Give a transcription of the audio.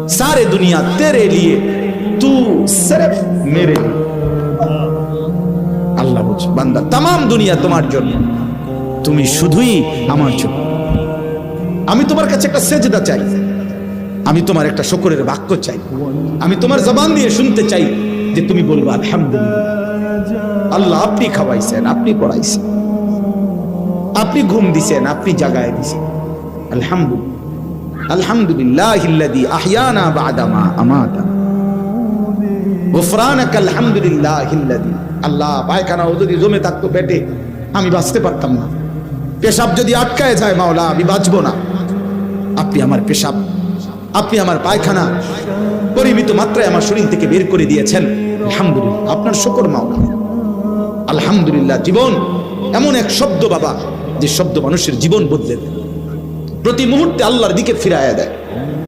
सारे दुनिया तेरे लिए, तू सिर्फ मेरे लिए। আল্লাহ বলছে, বান্দা तमाम দুনিয়া তোমার জন্য, তুমি শুধুই আমার জন্য। আমি তোমার কাছে একটা সেজদা চাই, আমি তোমার একটা শুকরের বাক্য চাই, আমি তোমার জবান দিয়ে শুনতে চাই যে তুমি বলবা আলহামদুলিল্লাহ। আল্লাহ আপনি খাওয়াইছেন, আপনি পড়াইছেন, আপনি ঘুম দিছেন, আপনি জাগায় দিছেন, আলহামদুলিল্লাহ। আলহামদুলিল্লাহিল্লাযী আহইয়ানা বা'দা মা আমাতানা, গুফরানাকা আলহামদুলিল্লাহিল্লাযী। আল্লাহ, পায়খানা যদি জমে থাকতো পেটে, আমি বাঁচতে পারতাম না। পেশাব যদি আটকায় যায় মাওলা, আমি বাঁচবো না। আপনি আমার পেশাব, আপনি আমার পায়খানা পরিমিত মাত্রায় আমার শরীর থেকে বের করে দিয়েছেন, আলহামদুলিল্লাহ। আপনার শুকর মাওলা। আলহামদুলিল্লাহ জীবন এমন এক শব্দ বাবা, যে শব্দ মানুষের জীবন বদলে দেয়, প্রতি মুহূর্তে আল্লাহর দিকে ফিরাইয়া দেয়।